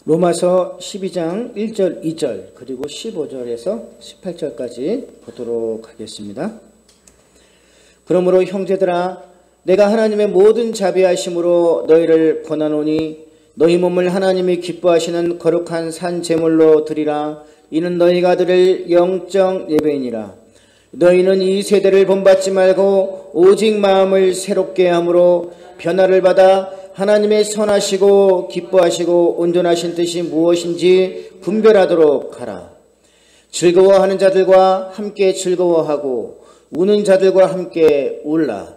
로마서 12장 1절, 2절 그리고 15절에서 18절까지 보도록 하겠습니다. 그러므로 형제들아 내가 하나님의 모든 자비하심으로 너희를 권하노니 너희 몸을 하나님이 기뻐하시는 거룩한 산 제물로 드리라. 이는 너희가 드릴 영적 예배이니라. 너희는 이 세대를 본받지 말고 오직 마음을 새롭게 함으로 변화를 받아 하나님의 선하시고 기뻐하시고 온전하신 뜻이 무엇인지 분별하도록 하라. 즐거워하는 자들과 함께 즐거워하고 우는 자들과 함께 울라.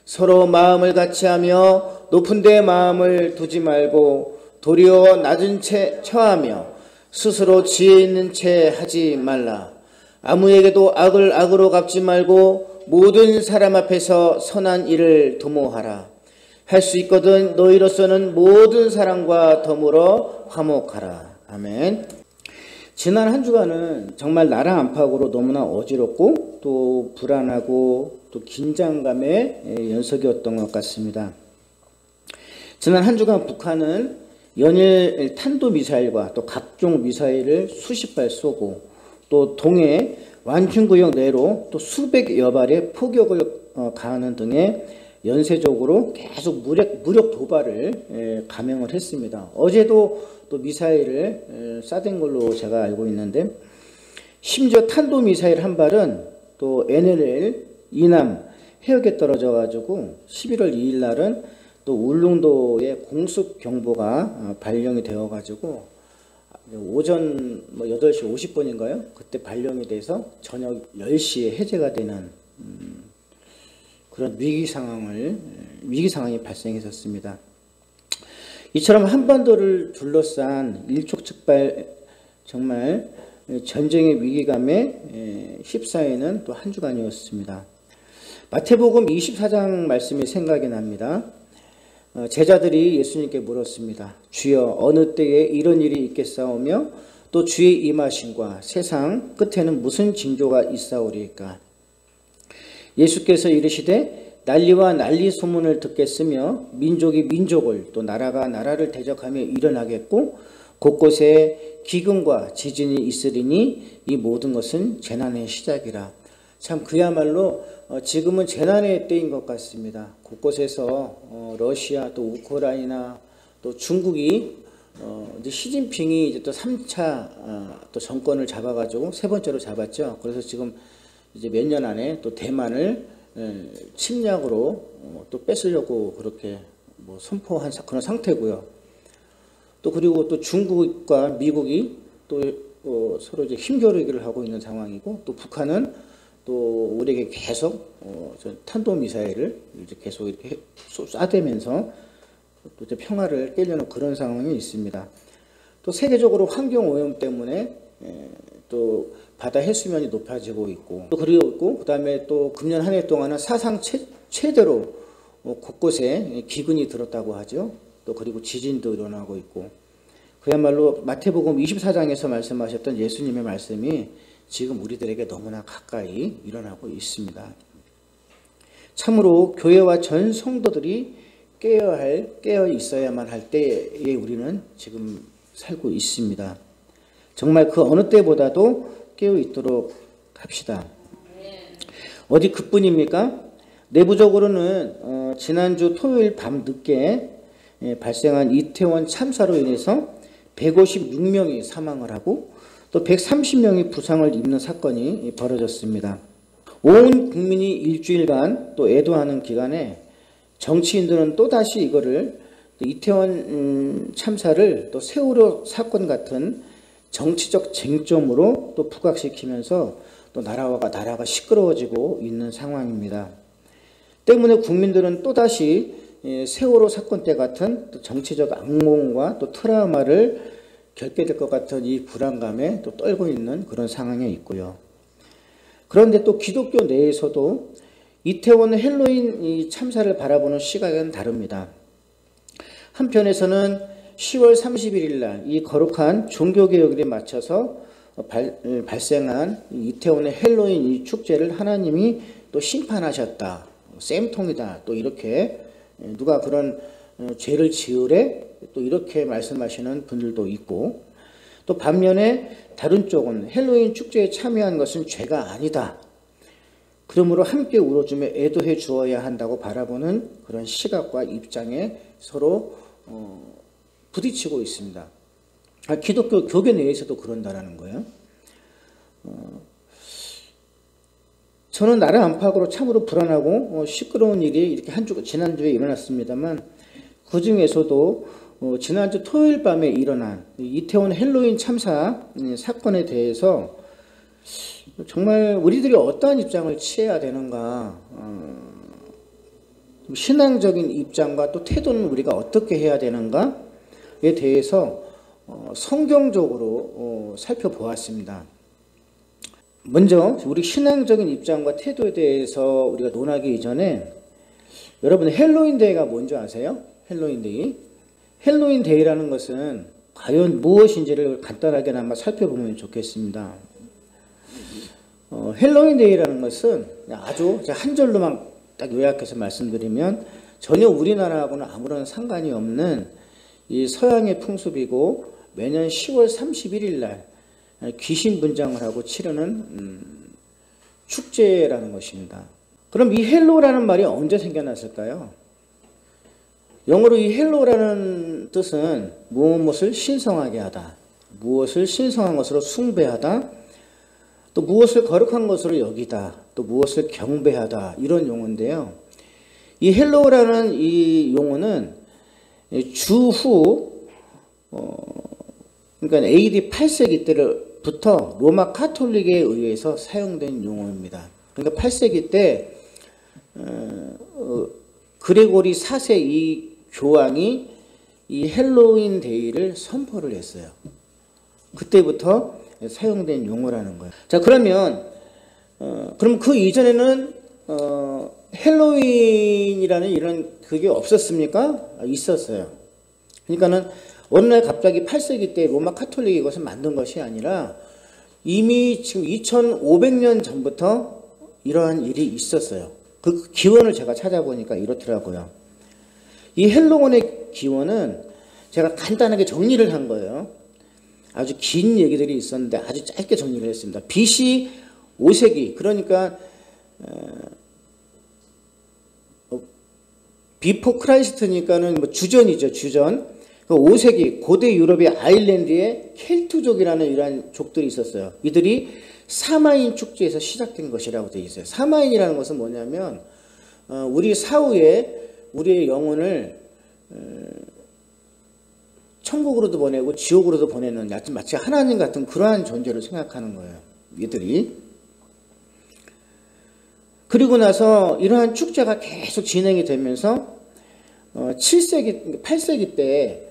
서로 마음을 같이하며 높은 데 마음을 두지 말고 도리어 낮은 채 처하며 스스로 지혜 있는 채 하지 말라. 아무에게도 악을 악으로 갚지 말고 모든 사람 앞에서 선한 일을 도모하라. 할 수 있거든 너희로서는 모든 사람과 더불어 화목하라. 아멘. 지난 한 주간은 정말 나라 안팎으로 너무나 어지럽고 또 불안하고 또 긴장감의 연속이었던 것 같습니다. 지난 한 주간 북한은 연일 탄도미사일과 또 각종 미사일을 수십 발 쏘고 또 동해 완충구역 내로 또 수백여 발의 포격을 가하는 등의 연쇄적으로 계속 무력 도발을 감행을 했습니다. 어제도 또 미사일을 쏴댄 걸로 제가 알고 있는데 심지어 탄도미사일 한 발은 또 NLL 이남 해역에 떨어져 가지고 11월 2일 날은 또 울릉도에 공습경보가 발령이 되어 가지고 오전 8시 50분인가요? 그때 발령이 돼서 저녁 10시에 해제가 되는 그런 위기 상황이 발생했었습니다. 이처럼 한반도를 둘러싼 일촉즉발 정말 전쟁의 위기감에 휩싸이는 또 한 주간이었습니다. 마태복음 24장 말씀이 생각이 납니다. 제자들이 예수님께 물었습니다. 주여 어느 때에 이런 일이 있겠사오며 또 주의 임하심과 세상 끝에는 무슨 징조가 있사오리까? 예수께서 이르시되 난리와 난리 소문을 듣겠으며 민족이 민족을 또 나라가 나라를 대적하며 일어나겠고 곳곳에 기근과 지진이 있으리니 이 모든 것은 재난의 시작이라. 참 그야말로 지금은 재난의 때인 것 같습니다. 곳곳에서 러시아 또 우크라이나 또 중국이 이제 시진핑이 이제 또 3차 또 정권을 잡아가지고 세 번째로 잡았죠. 그래서 지금 이제 몇 년 안에 또 대만을 침략으로 또 뺏으려고 그렇게 선포한 그런 상태고요. 또 그리고 또 중국과 미국이 또 서로 이제 힘겨루기를 하고 있는 상황이고 또 북한은 또 우리에게 계속 탄도미사일을 이제 계속 이렇게 쏴대면서 또 이제 평화를 깨려는 그런 상황이 있습니다. 또 세계적으로 환경 오염 때문에 또 바다 해수면이 높아지고 있고 또 그리고 그다음에 또 금년 한 해 동안은 사상 최대로 곳곳에 기근이 들었다고 하죠. 또 그리고 지진도 일어나고 있고 그야말로 마태복음 24장에서 말씀하셨던 예수님의 말씀이 지금 우리들에게 너무나 가까이 일어나고 있습니다. 참으로 교회와 전 성도들이 깨어 있어야만 할 때에 우리는 지금 살고 있습니다. 정말 그 어느 때보다도 깨어 있도록 합시다. 어디 그뿐입니까? 내부적으로는 지난주 토요일 밤 늦게 발생한 이태원 참사로 인해서 156명이 사망을 하고 또 130명이 부상을 입는 사건이 벌어졌습니다. 온 국민이 일주일간 또 애도하는 기간에 정치인들은 또다시 이거를 이태원 참사를 또 세월호 사건 같은 정치적 쟁점으로 또 부각시키면서 또 나라가 시끄러워지고 있는 상황입니다. 때문에 국민들은 또다시 세월호 사건 때 같은 또 정치적 악몽과 또 트라우마를 겪게 될 것 같은 이 불안감에 또 떨고 있는 그런 상황에 있고요. 그런데 또 기독교 내에서도 이태원 헬로윈 이 참사를 바라보는 시각은 다릅니다. 한편에서는 10월 31일 날 이 거룩한 종교개혁일에 맞춰서 발생한 이태원의 헬로윈 이 축제를 하나님이 또 심판하셨다. 쌤통이다. 또 이렇게 누가 그런 죄를 지으래 또 이렇게 말씀하시는 분들도 있고, 또 반면에 다른 쪽은 헬로윈 축제에 참여한 것은 죄가 아니다. 그러므로 함께 울어주며 애도해 주어야 한다고 바라보는 그런 시각과 입장에 서로 부딪히고 있습니다. 기독교 교계 내에서도 그런다라는 거예요. 저는 나라 안팎으로 참으로 불안하고 시끄러운 일이 이렇게 지난주에 일어났습니다만, 그 중에서도 지난주 토요일 밤에 일어난 이태원 헬로윈 참사 사건에 대해서 정말 우리들이 어떠한 입장을 취해야 되는가, 신앙적인 입장과 또 태도는 우리가 어떻게 해야 되는가에 대해서 성경적으로 살펴보았습니다. 먼저 우리 신앙적인 입장과 태도에 대해서 우리가 논하기 이전에, 여러분 헬로윈 데이가 뭔지 아세요? 헬로윈 데이. 헬로윈 데이라는 것은 과연 무엇인지를 간단하게나마 살펴보면 좋겠습니다. 헬로윈 데이라는 것은 아주 한 절로만 딱 요약해서 말씀드리면, 전혀 우리나라하고는 아무런 상관이 없는 이 서양의 풍습이고, 매년 10월 31일 날 귀신 분장을 하고 치르는 축제라는 것입니다. 그럼 이 헬로라는 말이 언제 생겨났을까요? 영어로 이 헬로라는 뜻은 무엇을 신성하게 하다, 무엇을 신성한 것으로 숭배하다, 또 무엇을 거룩한 것으로 여기다, 또 무엇을 경배하다, 이런 용어인데요. 이 헬로라는 이 용어는 주후 그러니까 AD 8세기 때부터 로마 카톨릭에 의해서 사용된 용어입니다. 그러니까 8세기 때 그레고리 4세 이 교황이 이 헬로윈 데이를 선포를 했어요. 그때부터 사용된 용어라는 거예요. 자, 그러면 그럼 그 이전에는 헬로윈이라는 이런 그게 없었습니까? 있었어요. 그러니까는 어느 날 갑자기 8세기 때 로마 카톨릭이 이것을 만든 것이 아니라 이미 지금 2500년 전부터 이러한 일이 있었어요. 그 기원을 제가 찾아보니까 이렇더라고요. 이 헬로윈의 기원은 제가 간단하게 정리를 한 거예요. 아주 긴 얘기들이 있었는데 아주 짧게 정리를 했습니다. BC 5세기, 그러니까 비포 크라이스트니까는 뭐 주전이죠, 주전. 5세기 고대 유럽의 아일랜드에 켈트족이라는 이러한 족들이 있었어요. 이들이 사마인 축제에서 시작된 것이라고 되어 있어요. 사마인이라는 것은 뭐냐면 우리 사후에 우리의 영혼을 천국으로도 보내고 지옥으로도 보내는 마치 하나님 같은 그러한 존재를 생각하는 거예요, 이들이. 그리고 나서 이러한 축제가 계속 진행이 되면서 7세기, 8세기 때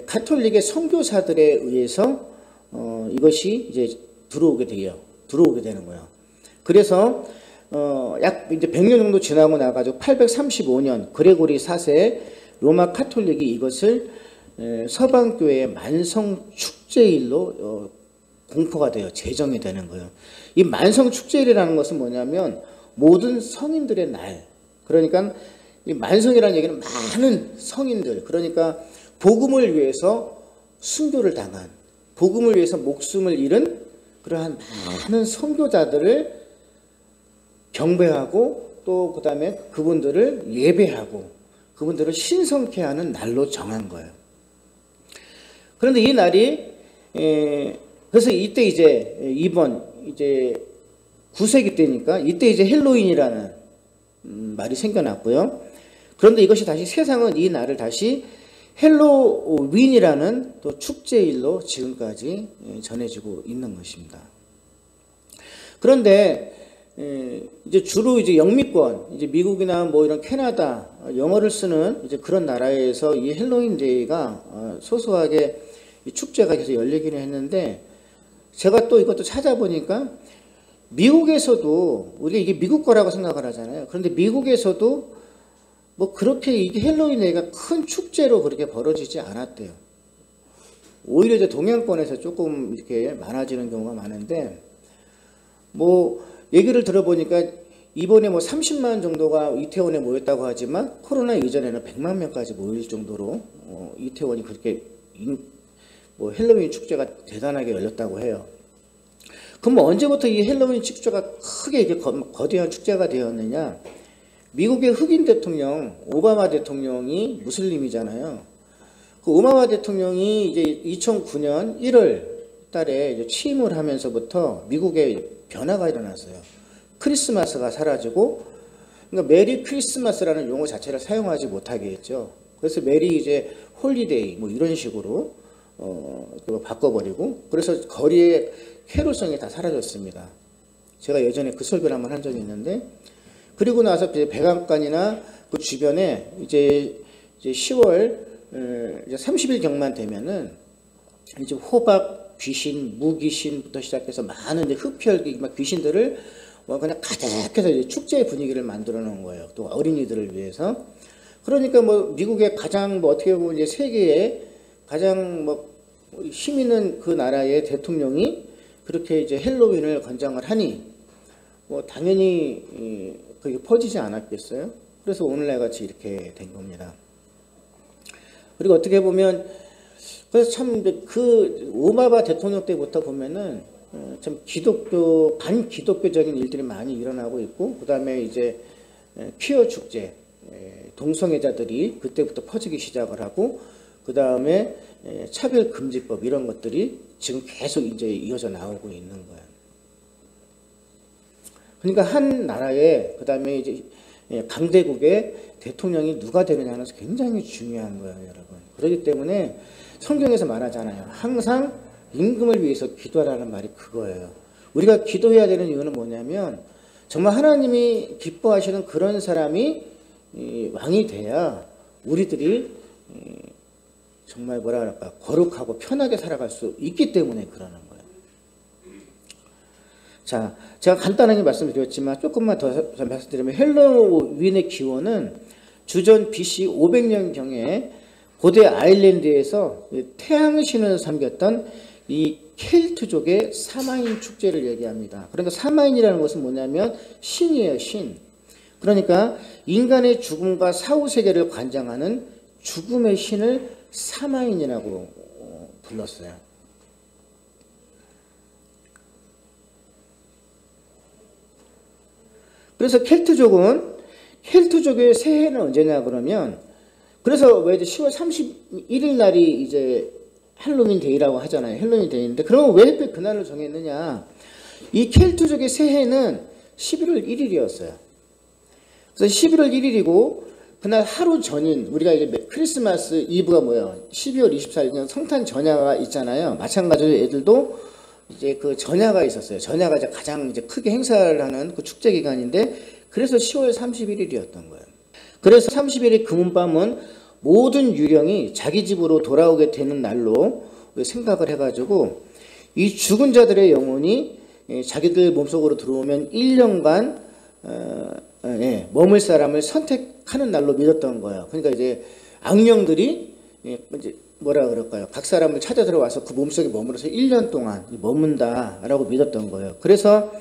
가톨릭의 선교사들에 의해서 이것이 이제 들어오게 되는 거예요. 그래서 약 이제 100년 정도 지나고 나가지고 835년 그레고리 4세 로마 카톨릭이 이것을 서방교회의 만성 축제일로 공포가 돼요. 제정이 되는 거예요. 이 만성 축제일이라는 것은 뭐냐면 모든 성인들의 날. 그러니까 이 만성이라는 얘기는 많은 성인들, 그러니까 복음을 위해서 순교를 당한, 복음을 위해서 목숨을 잃은 그러한 많은 선교자들을 경배하고, 또 그 다음에 그분들을 예배하고 그분들을 신성케 하는 날로 정한 거예요. 그런데 이 날이 그래서 이때 이제 이번 이제 9세기 때니까 이때 이제 헬로윈이라는 말이 생겨났고요. 그런데 이것이 다시 세상은 이 날을 다시 헬로윈이라는 또 축제일로 지금까지 전해지고 있는 것입니다. 그런데 이제 주로 이제 영미권, 이제 미국이나 뭐 이런 캐나다 영어를 쓰는 이제 그런 나라에서 이 헬로윈 데이가 소소하게 이 축제가 계속 열리기는 했는데, 제가 또 이것도 찾아보니까 미국에서도 우리가 이게 미국 거라고 생각을 하잖아요. 그런데 미국에서도 뭐 그렇게 이게 헬로윈 데이가 큰 축제로 그렇게 벌어지지 않았대요. 오히려 이제 동양권에서 조금 이렇게 많아지는 경우가 많은데, 뭐 얘기를 들어보니까 이번에 뭐 30만 정도가 이태원에 모였다고 하지만 코로나 이전에는 100만 명까지 모일 정도로 이태원이 그렇게 뭐 헬로윈 축제가 대단하게 열렸다고 해요. 그럼 언제부터 이 헬로윈 축제가 크게 이게 거대한 축제가 되었느냐? 미국의 흑인 대통령 오바마 대통령이 무슬림이잖아요. 그 오바마 대통령이 이제 2009년 1월 달에 이제 취임을 하면서부터 미국에 변화가 일어났어요. 크리스마스가 사라지고, 그러니까 메리 크리스마스라는 용어 자체를 사용하지 못하게 했죠. 그래서 메리 이제 홀리데이 뭐 이런 식으로 바꿔버리고, 그래서 거리의 캐롤성이 다 사라졌습니다. 제가 예전에 그 설교를 한번 한 적이 있는데, 그리고 나서 백악관이나 그 주변에 이제 10월 이제 30일 경만 되면은 이제 호박 귀신, 무귀신부터 시작해서 많은 이제 흡혈귀 막 귀신들을 그냥 가득해서 이제 축제의 분위기를 만들어 놓은 거예요. 또 어린이들을 위해서. 그러니까 뭐 미국의 가장 뭐 어떻게 보면 이제 세계에 가장 뭐 힘 있는 그 나라의 대통령이 그렇게 이제 헬로윈을 권장을 하니 뭐 당연히 그게 퍼지지 않았겠어요. 그래서 오늘날 같이 이렇게 된 겁니다. 그리고 어떻게 보면 그래서 참 그 오바마 대통령 때부터 보면은 참 반기독교적인 일들이 많이 일어나고 있고, 그 다음에 이제 퀴어 축제, 동성애자들이 그때부터 퍼지기 시작을 하고, 그 다음에 차별금지법 이런 것들이 지금 계속 이제 이어져 나오고 있는 거예요. 그러니까 한 나라에 그 다음에 이제 강대국의 대통령이 누가 되느냐는 굉장히 중요한 거예요, 여러분. 그렇기 때문에 성경에서 말하잖아요. 항상 임금을 위해서 기도하라는 말이 그거예요. 우리가 기도해야 되는 이유는 뭐냐면 정말 하나님이 기뻐하시는 그런 사람이 왕이 돼야 우리들이 정말 뭐라 그럴까, 거룩하고 편하게 살아갈 수 있기 때문에 그러는 거예요. 자, 제가 간단하게 말씀드렸지만 조금만 더 말씀드리면 헬로윈의 기원은 주전 BC 500년경에 고대 아일랜드에서 태양신을 섬겼던 이 켈트족의 사마인 축제를 얘기합니다. 그러니까 사마인이라는 것은 뭐냐면 신이에요, 신. 그러니까 인간의 죽음과 사후세계를 관장하는 죽음의 신을 사마인이라고 불렀어요. 그래서 켈트족의 새해는 언제냐 그러면, 그래서 왜 이제 10월 31일 날이 이제 헬로윈 데이라고 하잖아요. 헬로윈 데이인데, 그러면 왜 그날을 정했느냐? 이 켈트족의 새해는 11월 1일이었어요. 그래서 11월 1일이고, 그날 하루 전인, 우리가 이제 크리스마스 이브가 뭐예요? 12월 24일, 성탄 전야가 있잖아요. 마찬가지로 애들도 이제 그 전야가 있었어요. 전야가 이제 가장 이제 크게 행사를 하는 그 축제 기간인데, 그래서 10월 31일이었던 거예요. 그래서 30일의 금은밤은 모든 유령이 자기 집으로 돌아오게 되는 날로 생각을 해가지고, 이 죽은 자들의 영혼이 자기들 몸속으로 들어오면 1년간 머물 사람을 선택하는 날로 믿었던 거예요. 그러니까 이제 악령들이 이제 뭐라 그럴까요? 각 사람을 찾아 들어와서 그 몸속에 머물러서 1년 동안 머문다라고 믿었던 거예요. 그래서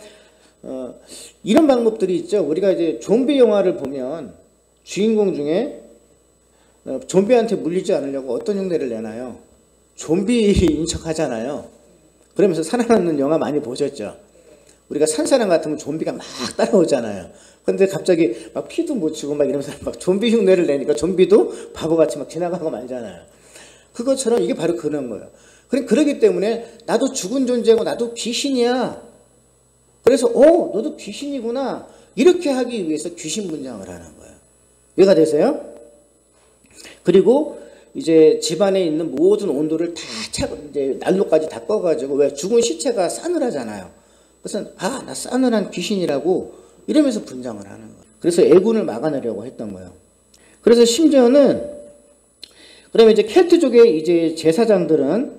이런 방법들이 있죠. 우리가 이제 좀비 영화를 보면 주인공 중에 좀비한테 물리지 않으려고 어떤 흉내를 내나요? 좀비인 척 하잖아요. 그러면서 살아남는 영화 많이 보셨죠? 우리가 산사람 같으면 좀비가 막 따라오잖아요. 근데 갑자기 막 피도 못 치고 막 이러면서 막 좀비 흉내를 내니까 좀비도 바보같이 막 지나가고 말잖아요. 그것처럼 이게 바로 그런 거예요. 그렇기 때문에 나도 죽은 존재고 나도 귀신이야. 그래서 너도 귀신이구나. 이렇게 하기 위해서 귀신 분장을 하는 거예요. 이해가 되세요? 그리고 이제 집안에 있는 모든 온도를 다 이제 난로까지 다 꺼가지고, 왜 죽은 시체가 싸늘하잖아요. 그래서 나 싸늘한 귀신이라고 이러면서 분장을 하는 거예요. 그래서 애군을 막아내려고 했던 거예요. 그래서 심지어는 그러면 이제 켈트족의 이제 제사장들은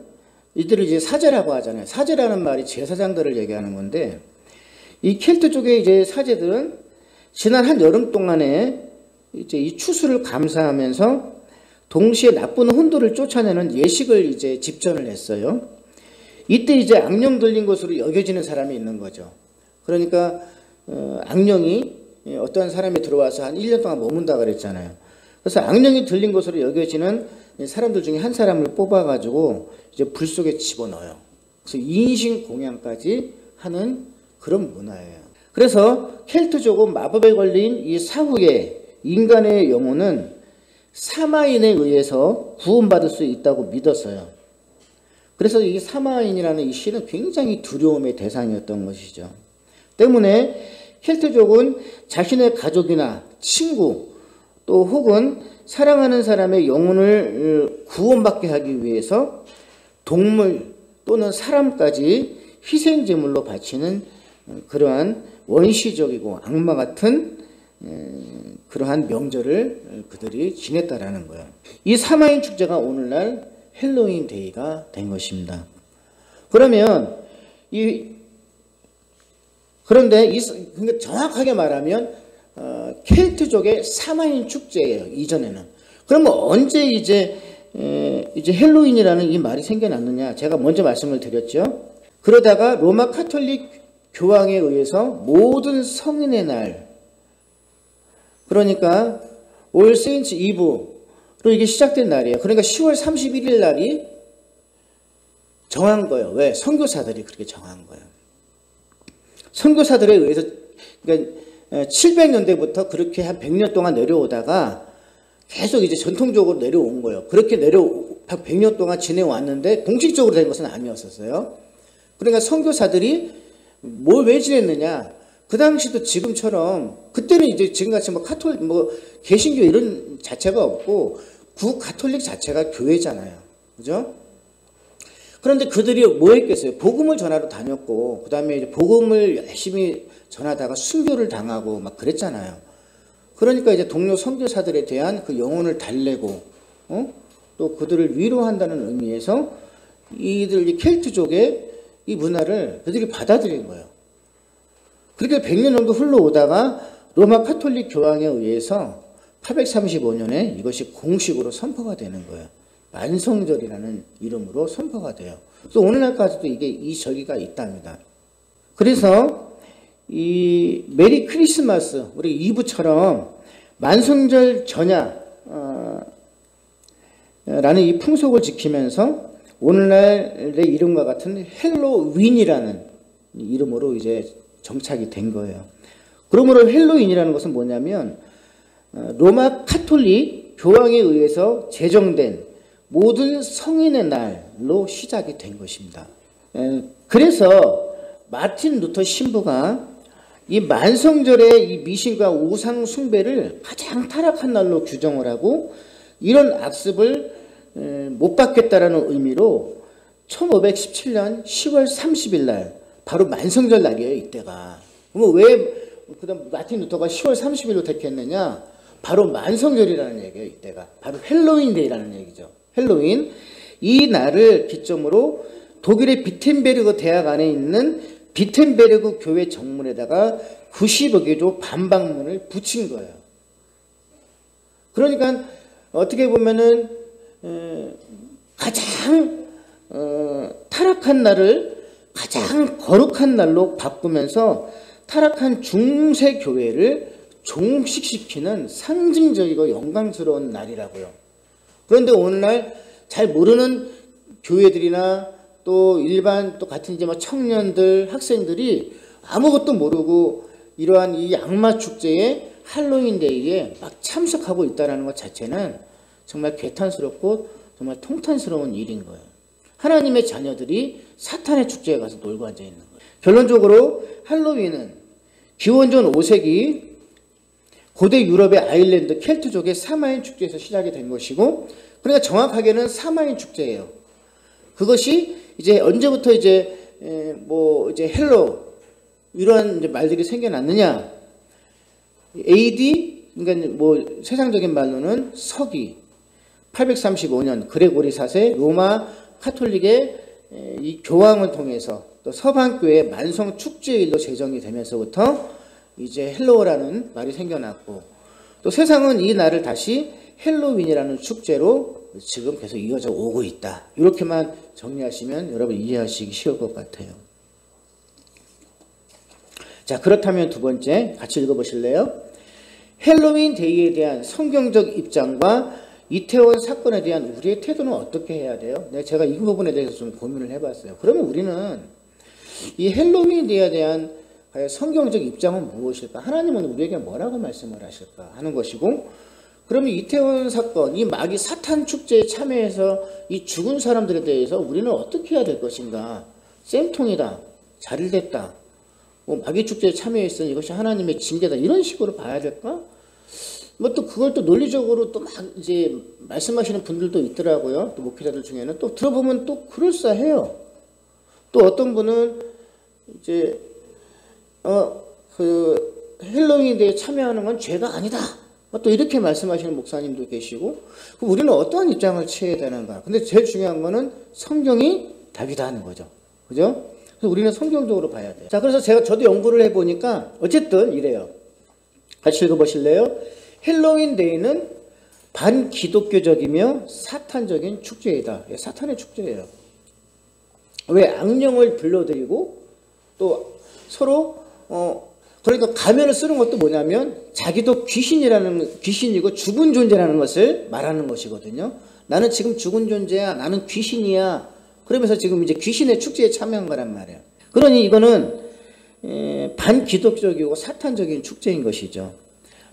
이들을 이제 사제라고 하잖아요. 사제라는 말이 제사장들을 얘기하는 건데, 이 켈트족의 이제 사제들은 지난 한 여름 동안에 이제 이 추수를 감사하면서 동시에 나쁜 혼도를 쫓아내는 예식을 이제 집전을 했어요. 이때 이제 악령 들린 것으로 여겨지는 사람이 있는 거죠. 그러니까 악령이 어떤 사람이 들어와서 한 1년 동안 머문다 그랬잖아요. 그래서 악령이 들린 것으로 여겨지는 사람들 중에 한 사람을 뽑아가지고 이제 불 속에 집어넣어요. 그래서 인신공양까지 하는 그런 문화예요. 그래서 켈트족은 마법에 걸린 이 사후에 인간의 영혼은 사마인에 의해서 구원받을 수 있다고 믿었어요. 그래서 이 사마인이라는 이 신은 굉장히 두려움의 대상이었던 것이죠. 때문에 켈트족은 자신의 가족이나 친구 또 혹은 사랑하는 사람의 영혼을 구원받게 하기 위해서 동물 또는 사람까지 희생제물로 바치는 그러한 원시적이고 악마 같은 그러한 명절을 그들이 지냈다라는 거예요. 이 사마인 축제가 오늘날 헬로윈 데이가 된 것입니다. 그러면 그런데 정확하게 말하면 켈트족의 사마인 축제예요. 이전에는. 그러면 언제 이제 헬로윈이라는 이 말이 생겨났느냐? 제가 먼저 말씀을 드렸죠. 그러다가 로마 카톨릭 교황에 의해서 모든 성인의 날, 그러니까 올 세인트 이브로 이게 시작된 날이에요. 그러니까 10월 31일 날이 정한 거예요. 왜? 선교사들이 그렇게 정한 거예요. 선교사들에 의해서, 그러니까 700년대부터 그렇게 한 100년 동안 내려오다가 계속 이제 전통적으로 내려온 거예요. 그렇게 100년 동안 지내왔는데 공식적으로 된 것은 아니었었어요. 그러니까 선교사들이 뭘 왜 지냈느냐? 그 당시도 지금처럼, 그때는 이제 지금같이 개신교 이런 자체가 없고 구 가톨릭 자체가 교회잖아요. 그죠? 그런데 그들이 뭐 했겠어요? 복음을 전하러 다녔고, 그 다음에 이제 복음을 열심히 전하다가 순교를 당하고 막 그랬잖아요. 그러니까 이제 동료 선교사들에 대한 그 영혼을 달래고, 또 그들을 위로한다는 의미에서 이 켈트족의 이 문화를 그들이 받아들인 거예요. 그렇게 100년 정도 흘러오다가 로마 카톨릭 교황에 의해서 835년에 이것이 공식으로 선포가 되는 거예요. 만성절이라는 이름으로 선포가 돼요. 그래서 오늘날까지도 이 절기가 있답니다. 그래서 이 메리 크리스마스, 우리 이브처럼 만성절 전야 라는 이 풍속을 지키면서 오늘날의 이름과 같은 헬로윈이라는 이름으로 이제 정착이 된 거예요. 그러므로 헬로윈이라는 것은 뭐냐면 로마 카톨릭 교황에 의해서 제정된 모든 성인의 날로 시작이 된 것입니다. 그래서 마틴 루터 신부가 이 만성절의 이 미신과 우상 숭배를 가장 타락한 날로 규정을 하고 이런 악습을 못 받겠다라는 의미로 1517년 10월 30일 날 바로 만성절 날이에요. 이때가. 그러면 왜 그다음 마틴 루터가 10월 30일로 택했느냐? 바로 만성절이라는 얘기예요. 이때가. 바로 헬로윈 데이라는 얘기죠. 헬로윈. 이 날을 기점으로 독일의 비텐베르그 대학 안에 있는 비텐베르그 교회 정문에다가 90여 개조 반박문을 붙인 거예요. 그러니까 어떻게 보면은 가장 타락한 날을 가장 거룩한 날로 바꾸면서 타락한 중세 교회를 종식시키는 상징적이고 영광스러운 날이라고요. 그런데 오늘날 잘 모르는 교회들이나 또 일반 또 같은 이제 청년들, 학생들이 아무것도 모르고 이러한 이 악마 축제에 할로윈 데이에 막 참석하고 있다는 것 자체는 정말 괴탄스럽고 정말 통탄스러운 일인 거예요. 하나님의 자녀들이 사탄의 축제에 가서 놀고 앉아 있는 거예요. 결론적으로 할로윈은 기원전 5세기 고대 유럽의 아일랜드 켈트족의 사마인 축제에서 시작이 된 것이고, 그러니까 정확하게는 사마인 축제예요. 그것이 이제 언제부터 이제 헬로 이러한 이제 말들이 생겨났느냐? AD, 그러니까 세상적인 말로는 서기 835년 그레고리 4세 로마 카톨릭의 이 교황을 통해서 또 서방교회 만성 축제일로 제정이 되면서부터 이제 헬로라는 말이 생겨났고, 또 세상은 이 날을 다시 헬로윈이라는 축제로 지금 계속 이어져 오고 있다. 이렇게만 정리하시면 여러분 이해하시기 쉬울 것 같아요. 자, 그렇다면 두 번째 같이 읽어보실래요? 헬로윈 데이에 대한 성경적 입장과 이태원 사건에 대한 우리의 태도는 어떻게 해야 돼요? 제가 이 부분에 대해서 좀 고민을 해봤어요. 그러면 우리는 이 헬로윈에 대한 성경적 입장은 무엇일까? 하나님은 우리에게 뭐라고 말씀을 하실까 하는 것이고, 그러면 이태원 사건, 이 마귀 사탄 축제에 참여해서 이 죽은 사람들에 대해서 우리는 어떻게 해야 될 것인가? 쌤통이다, 잘됐다, 마귀 축제에 참여했으니 이것이 하나님의 징계다, 이런 식으로 봐야 될까? 또 그걸 또 논리적으로 또 막 이제 말씀하시는 분들도 있더라고요. 또 목회자들 중에는 또 들어보면 또 그럴싸해요. 또 어떤 분은 이제 그 헬로윈 데이에 참여하는 건 죄가 아니다, 또 이렇게 말씀하시는 목사님도 계시고, 그럼 우리는 어떠한 입장을 취해야 되는가? 근데 제일 중요한 거는 성경이 답이다 하는 거죠. 그죠? 그래서 우리는 성경적으로 봐야 돼요. 자, 그래서 저도 연구를 해보니까 어쨌든 이래요. 같이 읽어보실래요? 헬로윈 데이는 반기독교적이며 사탄적인 축제이다. 사탄의 축제예요. 왜? 악령을 불러들이고 또 서로 그러니까 가면을 쓰는 것도 뭐냐면 자기도 귀신이고 죽은 존재라는 것을 말하는 것이거든요. 나는 지금 죽은 존재야, 나는 귀신이야, 그러면서 지금 이제 귀신의 축제에 참여한 거란 말이에요. 그러니 이거는 반기독적이고 사탄적인 축제인 것이죠.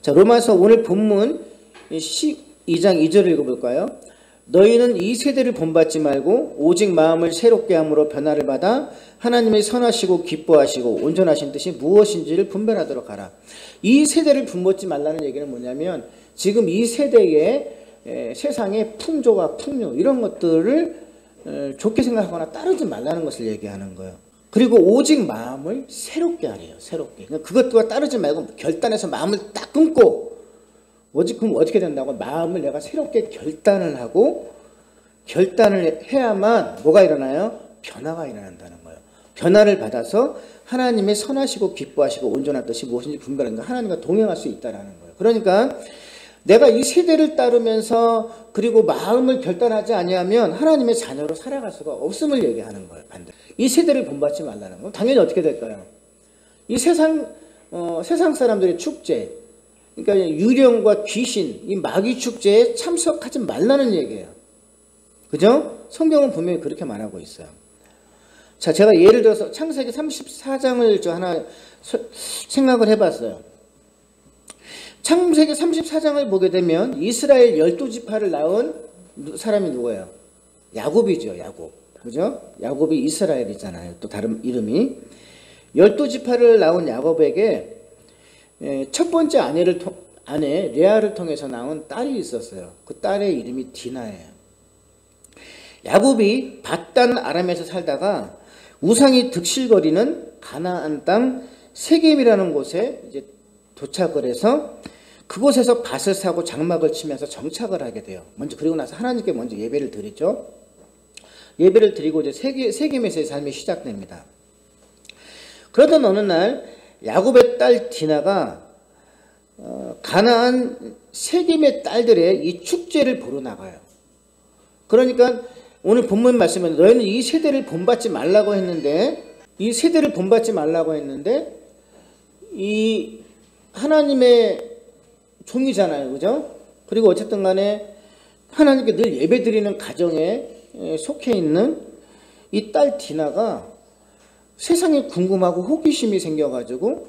자, 로마서 오늘 본문 12장 2절을 읽어볼까요? 너희는 이 세대를 본받지 말고 오직 마음을 새롭게 함으로 변화를 받아 하나님의 선하시고 기뻐하시고 온전하신 뜻이 무엇인지를 분별하도록 하라. 이 세대를 본받지 말라는 얘기는 뭐냐면 지금 이 세대의 세상의 풍조와 풍요 이런 것들을 좋게 생각하거나 따르지 말라는 것을 얘기하는 거예요. 그리고 오직 마음을 새롭게 하래요. 새롭게. 그것과 따르지 말고 결단해서 마음을 딱 끊고 그럼 어떻게 된다고? 마음을 내가 새롭게 결단을 하고 결단을 해야만 뭐가 일어나요? 변화가 일어난다는 거예요. 변화를 받아서 하나님의 선하시고 기뻐하시고 온전한 뜻이 무엇인지 분별하는 거예요. 하나님과 동행할 수 있다는 거예요. 그러니까 내가 이 세대를 따르면서 그리고 마음을 결단하지 아니하면 하나님의 자녀로 살아갈 수가 없음을 얘기하는 거예요. 반대로. 이 세대를 본받지 말라는 거. 당연히 어떻게 될까요? 이 세상 사람들의 축제, 그러니까 유령과 귀신, 이 마귀 축제에 참석하지 말라는 얘기예요. 그죠? 성경은 분명히 그렇게 말하고 있어요. 자, 제가 예를 들어서 창세기 34장을 하나 생각을 해봤어요. 창세기 34장을 보게 되면 이스라엘 12지파를 낳은 사람이 누구예요? 야곱이죠. 야곱. 그죠? 야곱이 이스라엘이잖아요. 또 다른 이름이. 12지파를 낳은 야곱에게 첫 번째 아내 레아를 통해서 낳은 딸이 있었어요. 그 딸의 이름이 디나예요. 야곱이 밧단 아람에서 살다가 우상이 득실거리는 가나안 땅 세겜이라는 곳에 이제 도착을 해서 그곳에서 밭을 사고 장막을 치면서 정착을 하게 돼요. 그리고 나서 하나님께 먼저 예배를 드리죠. 예배를 드리고 이제 세겜에서의 삶이 시작됩니다. 그러던 어느 날 야곱의 딸 디나가 가나안 세겜의 딸들의 이 축제를 보러 나가요. 그러니까 오늘 본문 말씀은 너희는 이 세대를 본받지 말라고 했는데 이 하나님의 종이잖아요. 그죠? 그리고 어쨌든 간에 하나님께 늘 예배드리는 가정에 속해 있는 이 딸 디나가 세상에 궁금하고 호기심이 생겨가지고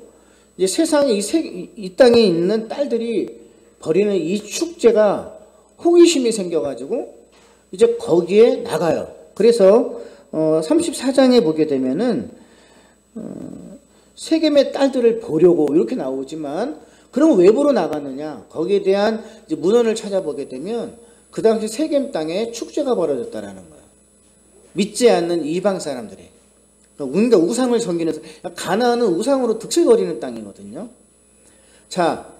이제 세상에 이 땅에 있는 딸들이 벌이는 이 축제가 호기심이 생겨가지고 이제 거기에 나가요. 그래서 34장에 보게 되면은 세겜의 딸들을 보려고 이렇게 나오지만 그럼 왜 보러 나갔느냐? 거기에 대한 이제 문헌을 찾아보게 되면 그 당시 세겜 땅에 축제가 벌어졌다라는 거예요. 믿지 않는 이방 사람들이. 그러니까 우상을 섬기는, 가나안은 우상으로 득실거리는 땅이거든요. 자,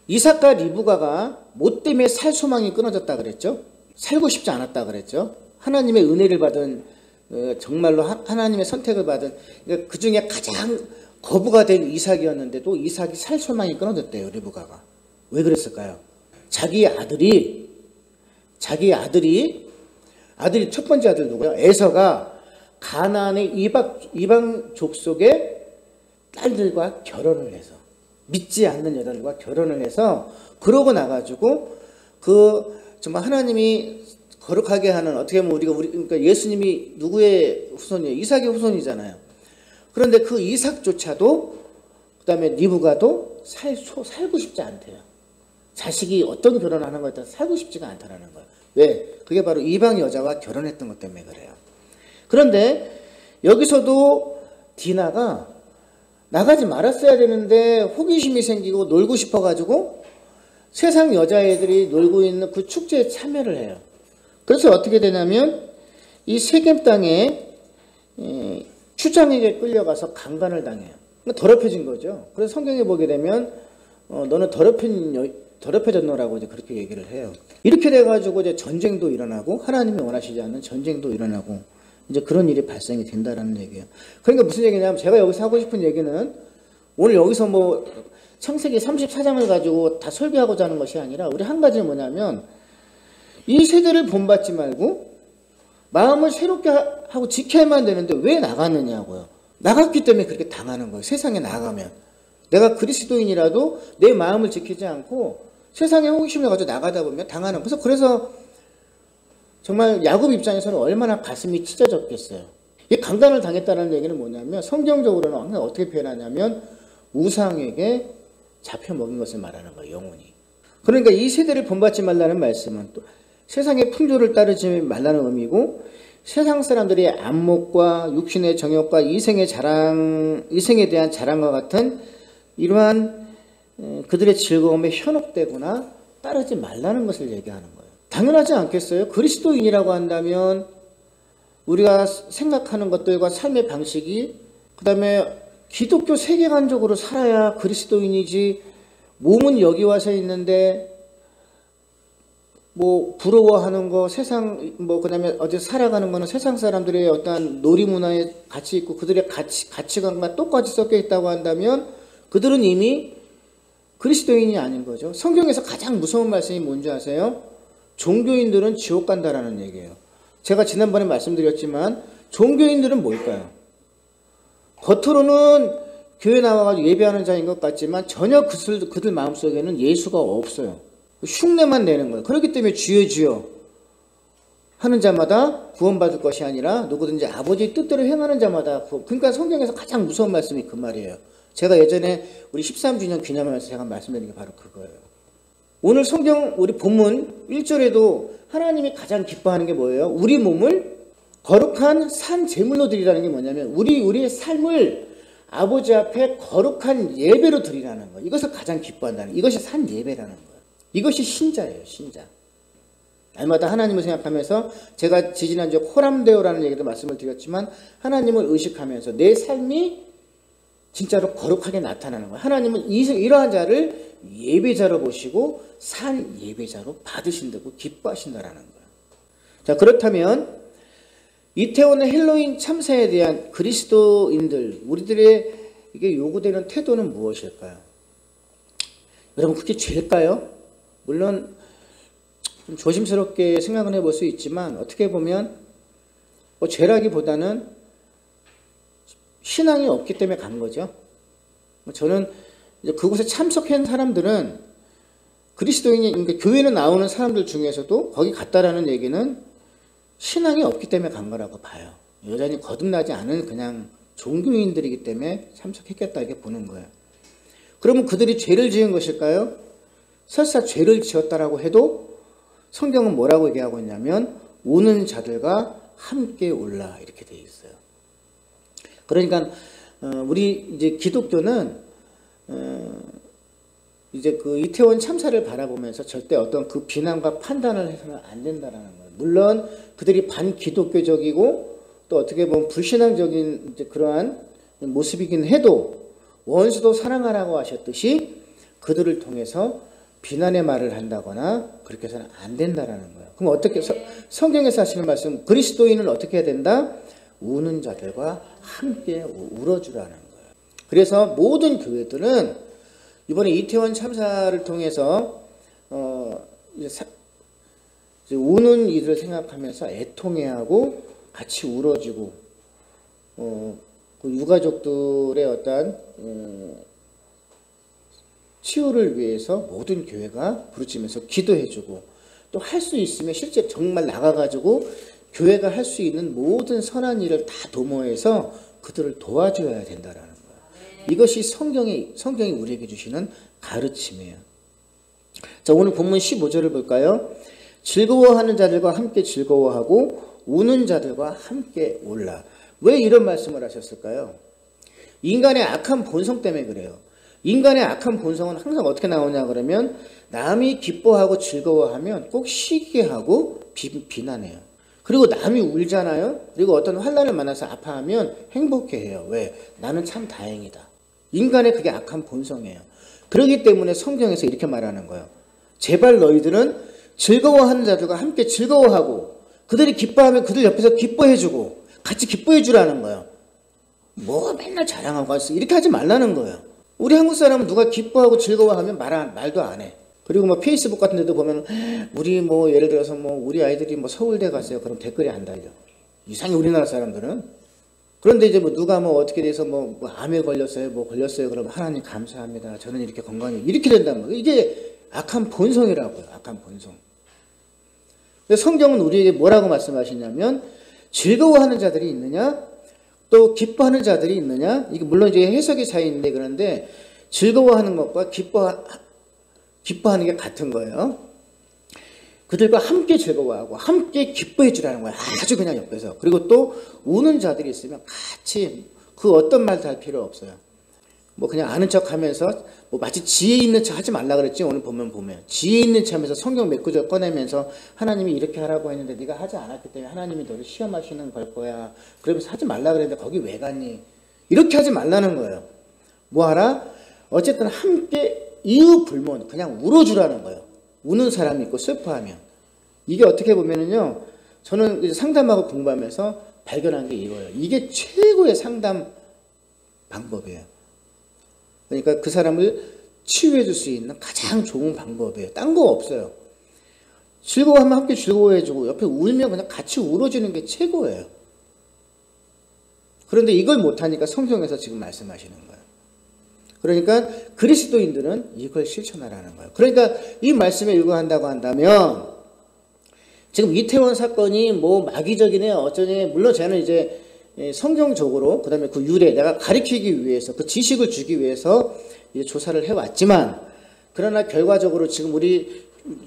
이삭과 리브가가 뭐 때문에 살 소망이 끊어졌다 그랬죠? 살고 싶지 않았다 그랬죠? 하나님의 은혜를 받은, 정말로 하나님의 선택을 받은, 그러니까 그 중에 가장 거부가 된 이삭이었는데도 이삭이 살 소망이 끊어졌대요, 리브가가. 왜 그랬을까요? 자기 아들이 첫 번째 아들 누구예요? 에서가 가나안의 이방 족속의 딸들과 결혼을 해서, 믿지 않는 여자들과 결혼을 해서 그러고 나가지고 그 정말 하나님이 거룩하게 하는, 어떻게 보면 그러니까 예수님이 누구의 후손이에요? 이삭의 후손이잖아요. 그런데 그 이삭조차도, 그 다음에 리브가도 살고 싶지 않대요. 자식이 어떤 결혼하는 것에 따라서 살고 싶지가 않다라는 거예요. 왜? 그게 바로 이방 여자와 결혼했던 것 때문에 그래요. 그런데 여기서도 디나가 나가지 말았어야 되는데 호기심이 생기고 놀고 싶어가지고 세상 여자애들이 놀고 있는 그 축제에 참여를 해요. 그래서 어떻게 되냐면 이 세겜 땅에 추장에게 끌려가서 강간을 당해요. 더럽혀진 거죠. 그래서 성경에 보게 되면 너는 더럽혀졌노라고 이제 그렇게 얘기를 해요. 이렇게 돼가지고 이제 전쟁도 일어나고, 하나님이 원하시지 않는 전쟁도 일어나고, 이제 그런 일이 발생이 된다라는 얘기예요. 그러니까 무슨 얘기냐면, 제가 여기서 하고 싶은 얘기는, 오늘 여기서 뭐 창세기 34장을 가지고 다 설교하고자 하는 것이 아니라, 우리 한 가지는 뭐냐면, 이 세대를 본받지 말고 마음을 새롭게 하고 지켜야만 되는데 왜 나갔느냐고요. 나갔기 때문에 그렇게 당하는 거예요. 세상에 나가면 내가 그리스도인이라도 내 마음을 지키지 않고 세상에 호기심을 가지고 나가다 보면 당하는. 그래서 정말 야곱 입장에서는 얼마나 가슴이 찢어졌겠어요. 이 강간을 당했다는 얘기는 뭐냐면, 성경적으로는 항상 어떻게 표현하냐면 우상에게 잡혀 먹인 것을 말하는 거예요. 영혼이. 그러니까 이 세대를 본받지 말라는 말씀은 또 세상의 풍조를 따르지 말라는 의미고, 세상 사람들의 안목과 육신의 정욕과 이생에 대한 자랑과 같은 이러한 그들의 즐거움에 현혹되거나 따르지 말라는 것을 얘기하는 거예요. 당연하지 않겠어요? 그리스도인이라고 한다면 우리가 생각하는 것들과 삶의 방식이, 그 다음에 기독교 세계관적으로 살아야 그리스도인이지, 몸은 여기 와서 있는데 뭐 부러워하는 거, 세상 그 다음에 어디 살아가는 거는 세상 사람들의 어떤 놀이문화에 같이 있고 그들의 가치관과 똑같이 섞여 있다고 한다면 그들은 이미 그리스도인이 아닌 거죠. 성경에서 가장 무서운 말씀이 뭔지 아세요? 종교인들은 지옥 간다라는 얘기예요. 제가 지난번에 말씀드렸지만 종교인들은 뭘까요? 겉으로는 교회 나와가지고 예배하는 자인 것 같지만 전혀 그들 마음속에는 예수가 없어요. 흉내만 내는 거예요. 그렇기 때문에 주여 주여 하는 자마다 구원받을 것이 아니라 누구든지 아버지의 뜻대로 행하는 자마다 그러니까 성경에서 가장 무서운 말씀이 그 말이에요. 제가 예전에 우리 13주년 기념하면서 제가 말씀드린 게 바로 그거예요. 오늘 성경 우리 본문 1절에도 하나님이 가장 기뻐하는 게 뭐예요? 우리 몸을 거룩한 산 제물로 드리라는 게 뭐냐면 우리의 삶을 아버지 앞에 거룩한 예배로 드리라는 거예요. 이것을 가장 기뻐한다는, 이것이 산 예배라는 거예요. 이것이 신자예요. 신자. 날마다 하나님을 생각하면서, 제가 지지난주에 호람데오라는 얘기도 말씀을 드렸지만, 하나님을 의식하면서 내 삶이 진짜로 거룩하게 나타나는 거예요. 하나님은 이러한 자를 예배자로 보시고 산 예배자로 받으신다고 기뻐하신다라는 거예요. 자, 그렇다면 이태원의 헬로윈 참사에 대한 그리스도인들, 우리들의 이게 요구되는 태도는 무엇일까요? 여러분, 그게 죄일까요? 물론 좀 조심스럽게 생각을 해볼 수 있지만, 어떻게 보면 죄라기보다는 신앙이 없기 때문에 간 거죠. 저는 이제 그곳에 참석한 사람들은 그리스도인이, 그러니까 교회는 나오는 사람들 중에서도 거기 갔다라는 얘기는 신앙이 없기 때문에 간 거라고 봐요. 여전히 거듭나지 않은 그냥 종교인들이기 때문에 참석했겠다 이렇게 보는 거예요. 그러면 그들이 죄를 지은 것일까요? 설사 죄를 지었다라고 해도 성경은 뭐라고 얘기하고 있냐면 우는 자들과 함께 울라 이렇게 되어 있어요. 그러니까 우리 이제 기독교는 이제 그 이태원 참사를 바라보면서 절대 어떤 그 비난과 판단을 해서는 안 된다라는 거예요. 물론 그들이 반기독교적이고 또 어떻게 보면 불신앙적인 이제 그러한 모습이긴 해도 원수도 사랑하라고 하셨듯이 그들을 통해서 비난의 말을 한다거나 그렇게 해서는 안 된다라는 거예요. 그럼 어떻게 성경에서 하시는 말씀, 그리스도인은 어떻게 해야 된다? 우는 자들과 함께 울어주라는 거예요. 그래서 모든 교회들은 이번에 이태원 참사를 통해서 이제 우는 이들을 생각하면서 애통해하고 같이 울어주고 그 유가족들의 어떤 치유를 위해서 모든 교회가 부르짖으면서 기도해주고, 또 할 수 있으면 실제 정말 나가가지고 교회가 할 수 있는 모든 선한 일을 다 도모해서 그들을 도와줘야 된다라는 거예요. 이것이 성경이 우리에게 주시는 가르침이에요. 자, 오늘 본문 15절을 볼까요? 즐거워하는 자들과 함께 즐거워하고 우는 자들과 함께 울라. 왜 이런 말씀을 하셨을까요? 인간의 악한 본성 때문에 그래요. 인간의 악한 본성은 항상 어떻게 나오냐 그러면 남이 기뻐하고 즐거워하면 꼭 시기게 하고 비난해요. 그리고 남이 울잖아요. 그리고 어떤 환난을 만나서 아파하면 행복해해요. 왜? 나는 참 다행이다. 인간의 그게 악한 본성이에요. 그렇기 때문에 성경에서 이렇게 말하는 거예요. 제발 너희들은 즐거워하는 자들과 함께 즐거워하고 그들이 기뻐하면 그들 옆에서 기뻐해주고 같이 기뻐해주라는 거예요. 뭐 맨날 자랑하고 이렇게 하지 말라는 거예요. 우리 한국 사람은 누가 기뻐하고 즐거워하면 말도 안 해. 그리고 뭐 페이스북 같은 데도 보면 우리 뭐 예를 들어서 뭐 우리 아이들이 뭐 서울대 갔어요. 그럼 댓글이 안 달려. 이상해 우리나라 사람들은. 그런데 이제 뭐 누가 뭐 어떻게 돼서 뭐 암에 걸렸어요. 뭐 걸렸어요. 그럼 하나님 감사합니다. 저는 이렇게 건강해요. 이렇게 된다는 거예요. 이게 악한 본성이라고요. 악한 본성. 성경은 우리에게 뭐라고 말씀하시냐면 즐거워하는 자들이 있느냐 또 기뻐하는 자들이 있느냐. 이게 물론 이제 해석이 차이 있는데 그런데 즐거워하는 것과 기뻐하는 게 같은 거예요. 그들과 함께 즐거워하고 함께 기뻐해 주라는 거예요. 아주 그냥 옆에서. 그리고 또 우는 자들이 있으면 같이 그 어떤 말도 할 필요 없어요. 뭐 그냥 아는 척 하면서 뭐 마치 지혜 있는 척 하지 말라 그랬지. 오늘 보면 지혜 있는 척 하면서 성경 몇 구절 꺼내면서 하나님이 이렇게 하라고 했는데 네가 하지 않았기 때문에 하나님이 너를 시험하시는 걸 거야. 그러면서 하지 말라 그랬는데 거기 왜 갔니? 이렇게 하지 말라는 거예요. 뭐 하라? 어쨌든 함께 이유 불문 그냥 울어주라는 거예요. 우는 사람이 있고 슬퍼하면. 이게 어떻게 보면은요. 저는 이제 상담하고 공부하면서 발견한 게 이거예요. 이게 최고의 상담 방법이에요. 그러니까 그 사람을 치유해 줄 수 있는 가장 좋은 방법이에요. 딴 거 없어요. 즐거워하면 함께 즐거워해주고 옆에 울면 그냥 같이 울어주는 게 최고예요. 그런데 이걸 못하니까 성경에서 지금 말씀하시는 거예요. 그러니까 그리스도인들은 이걸 실천하라는 거예요. 그러니까 이 말씀에 유거한다고 한다면 지금 이태원 사건이 뭐 마귀적이네 어쩌네 물론 저는 이제 성경적으로 그 다음에 그 유래 내가 가리키기 위해서 그 지식을 주기 위해서 이제 조사를 해왔지만 그러나 결과적으로 지금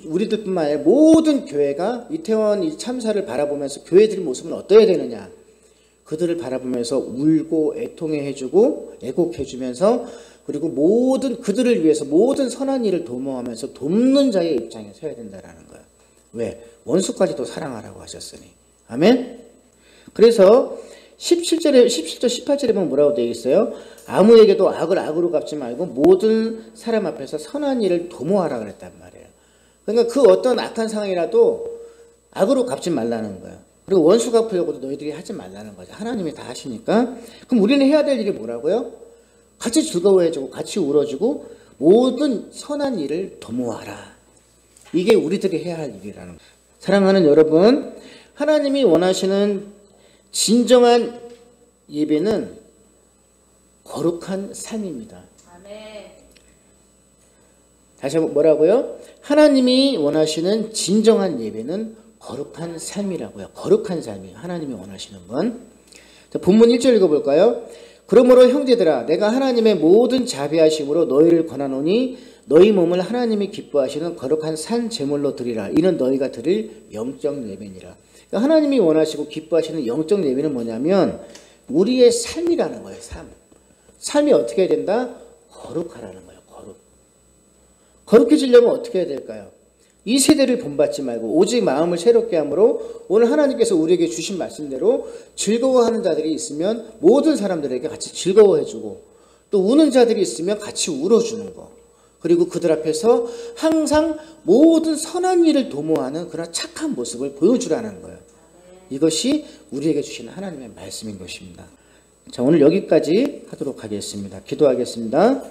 우리들뿐만 아니라 모든 교회가 이태원 이 참사를 바라보면서 교회들의 모습은 어떠해야 되느냐 그들을 바라보면서 울고 애통해주고 애곡해주면서 그리고 그들을 위해서 모든 선한 일을 도모하면서 돕는 자의 입장에 서야 된다는 거예요. 왜? 원수까지도 사랑하라고 하셨으니. 아멘? 그래서 17절, 18절에 보면 뭐라고 되어 있어요? 아무에게도 악을 악으로 갚지 말고 모든 사람 앞에서 선한 일을 도모하라 그랬단 말이에요. 그러니까 그 어떤 악한 상황이라도 악으로 갚지 말라는 거예요. 그리고 원수 갚으려고도 너희들이 하지 말라는 거죠. 하나님이 다 하시니까. 그럼 우리는 해야 될 일이 뭐라고요? 같이 즐거워해주고 같이 울어주고 모든 선한 일을 도모하라. 이게 우리들이 해야 할 일이라는 거예요. 사랑하는 여러분, 하나님이 원하시는 진정한 예배는 거룩한 삶입니다. 아멘. 다시 한번 뭐라고요? 하나님이 원하시는 진정한 예배는 거룩한 삶이라고요. 거룩한 삶이 하나님이 원하시는 건. 자, 본문 1절 읽어볼까요? 그러므로 형제들아 내가 하나님의 모든 자비하심으로 너희를 권하노니 너희 몸을 하나님이 기뻐하시는 거룩한 산 제물로 드리라. 이는 너희가 드릴 영적 예배니라. 그러니까 하나님이 원하시고 기뻐하시는 영적 예배는 뭐냐면 우리의 삶이라는 거예요. 삶이 어떻게 해야 된다? 거룩하라는 거예요. 거룩해지려면 어떻게 해야 될까요? 이 세대를 본받지 말고 오직 마음을 새롭게 함으로 오늘 하나님께서 우리에게 주신 말씀대로 즐거워하는 자들이 있으면 모든 사람들에게 같이 즐거워해주고 또 우는 자들이 있으면 같이 울어주는 거. 그리고 그들 앞에서 항상 모든 선한 일을 도모하는 그런 착한 모습을 보여주라는 거예요. 이것이 우리에게 주시는 하나님의 말씀인 것입니다. 자, 오늘 여기까지 하도록 하겠습니다. 기도하겠습니다.